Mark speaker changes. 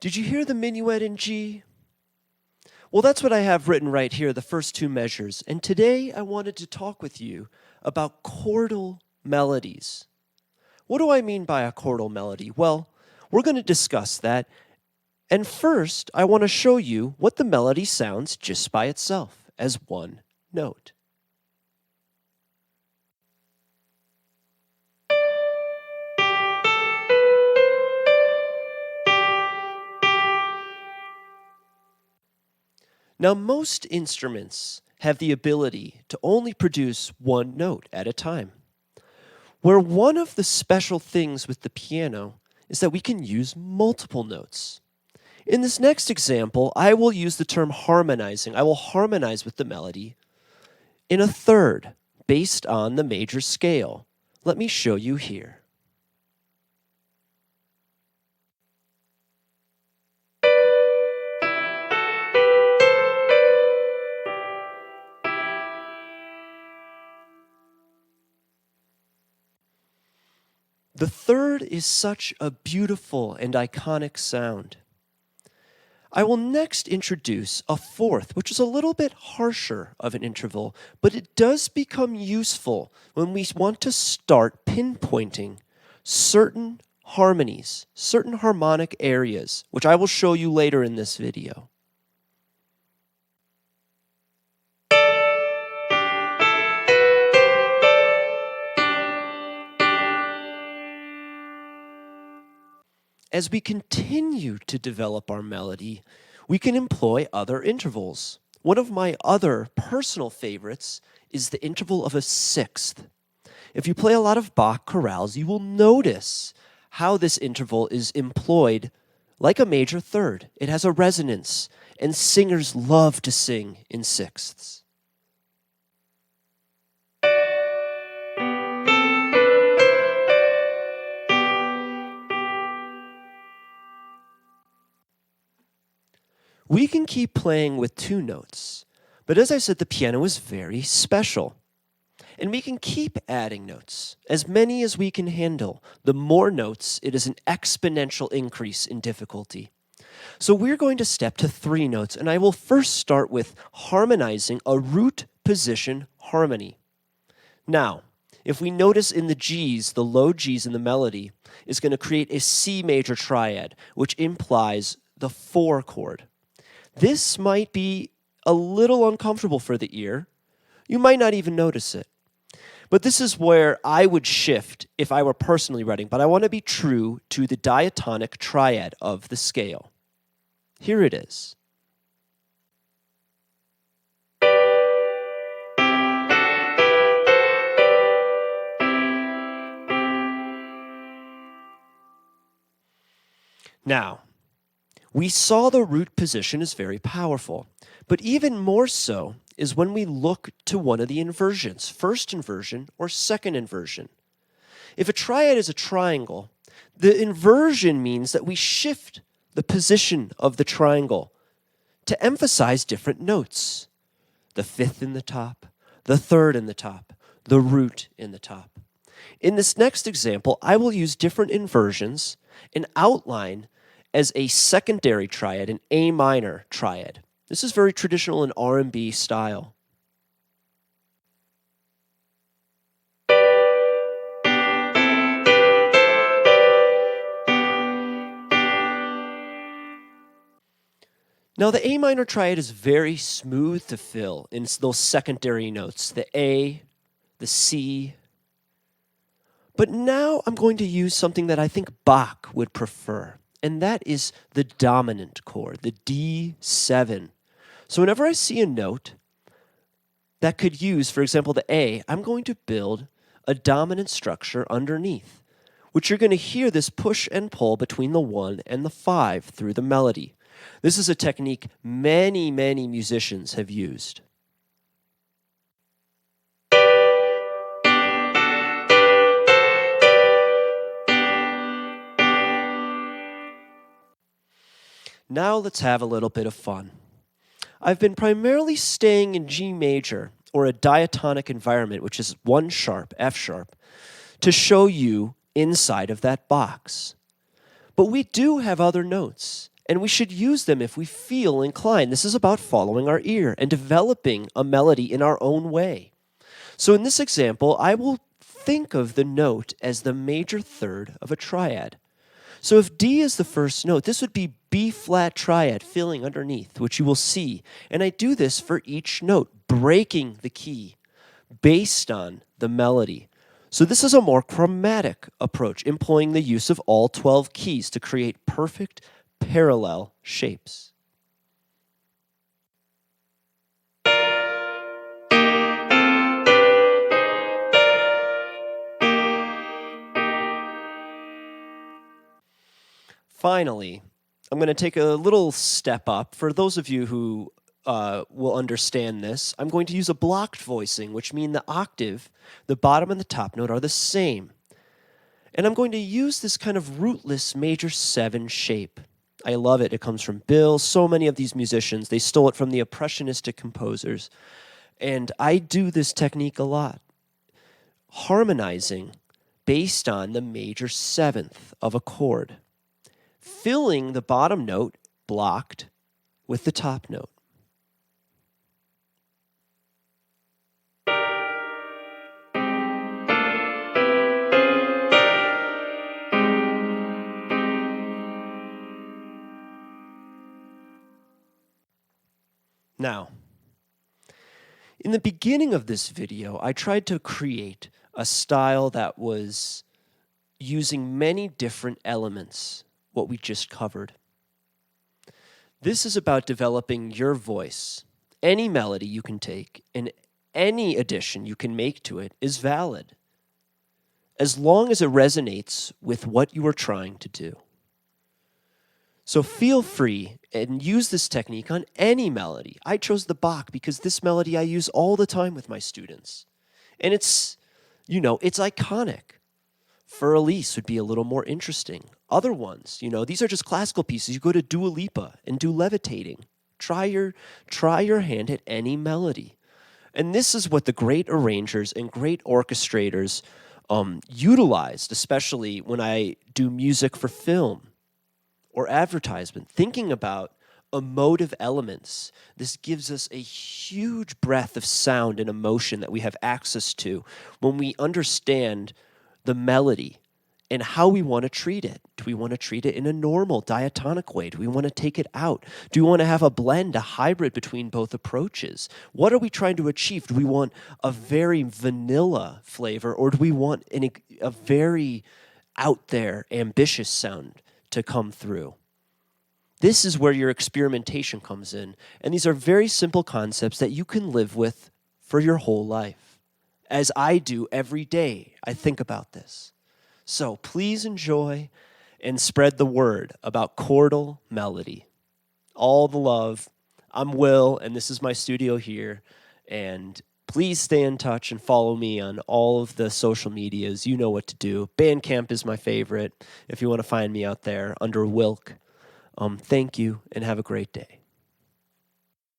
Speaker 1: Did you hear the minuet in G? Well, that's what I have written right here, the first two measures. And today I wanted to talk with you about chordal melodies. What do I mean by a chordal melody? Well, we're going to discuss that. And first, I want to show you what the melody sounds just by itself as one note. Now, most instruments have the ability to only produce one note at a time, where one of the special things with the piano is that we can use multiple notes. In this next example, I will use the term harmonizing. I will harmonize with the melody in a third based on the major scale. Let me show you here. The third is such a beautiful and iconic sound. I will next introduce a fourth, which is a little bit harsher of an interval, but it does become useful when we want to start pinpointing certain harmonies, certain harmonic areas, which I will show you later in this video. As we continue to develop our melody, we can employ other intervals. One of my other personal favorites is the interval of a sixth. If you play a lot of Bach chorales, you will notice how this interval is employed like a major third. It has a resonance, and singers love to sing in sixths. We can keep playing with two notes, but as I said, the piano is very special. And we can keep adding notes, as many as we can handle. The more notes, it is an exponential increase in difficulty. So we're going to step to 3 notes, and I will first start with harmonizing a root position harmony. Now, if we notice in the Gs, the low Gs in the melody is going to create a C major triad, which implies the 4 chord. This might be a little uncomfortable for the ear. You might not even notice it. But this is where I would shift if I were personally writing, but I want to be true to the diatonic triad of the scale. Here it is. Now, we saw the root position is very powerful, but even more so is when we look to one of the inversions, first inversion or second inversion. If a triad is a triangle, the inversion means that we shift the position of the triangle to emphasize different notes. The fifth in the top, the third in the top, the root in the top. In this next example, I will use different inversions and outline as a secondary triad, an A minor triad. This is very traditional in R&B style. Now the A minor triad is very smooth to fill in those secondary notes, the A, the C. But now I'm going to use something that I think Bach would prefer, and that is the dominant chord, the D7. So whenever I see a note that could use, for example, the A, I'm going to build a dominant structure underneath, which you're going to hear this push and pull between the 1 and the 5 through the melody. This is a technique many, many musicians have used. Now let's have a little bit of fun. I've been primarily staying in G major, or a diatonic environment, which is 1 sharp, F sharp, to show you inside of that box. But we do have other notes, And we should use them if we feel inclined. This is about following our ear and developing a melody in our own way. So in this example, I will think of the note as the major third of a triad. So if D is the first note, this would be B flat triad filling underneath, which you will see. And I do this for each note, breaking the key based on the melody. So this is a more chromatic approach, employing the use of all 12 keys to create perfect parallel shapes. Finally, I'm going to take a little step up. For those of you who will understand this, I'm going to use a blocked voicing, which means the octave, the bottom and the top note are the same. And I'm going to use this kind of rootless major 7 shape. I love it. It comes from Bill. So many of these musicians, they stole it from the impressionistic composers. And I do this technique a lot, harmonizing based on the major 7th of a chord, filling the bottom note blocked with the top note. Now, in the beginning of this video, I tried to create a style that was using many different elements, what we just covered. This is about developing your voice. Any melody you can take and any addition you can make to it is valid, as long as it resonates with what you are trying to do. So feel free and use this technique on any melody. I chose the Bach because this melody I use all the time with my students. And it's iconic. For Elise would be a little more interesting. Other ones, these are just classical pieces. You go to Dua Lipa and do levitating. Try your hand at any melody. And this is what the great arrangers and great orchestrators utilized, especially when I do music for film or advertisement, thinking about emotive elements. This gives us a huge breadth of sound and emotion that we have access to when we understand the melody and how we want to treat it. Do we want to treat it in a normal diatonic way? Do we want to take it out? Do we want to have a blend, a hybrid between both approaches? What are we trying to achieve? Do we want a very vanilla flavor, or do we want a very out there, ambitious sound to come through? This is where your experimentation comes in. And these are very simple concepts that you can live with for your whole life. As I do every day, I think about this. So please enjoy and spread the word about chordal melody. All the love. I'm Will, and this is my studio here. And please stay in touch and follow me on all of the social medias. You know what to do. Bandcamp is my favorite if you want to find me out there under Wilk. Thank you, and have a great day.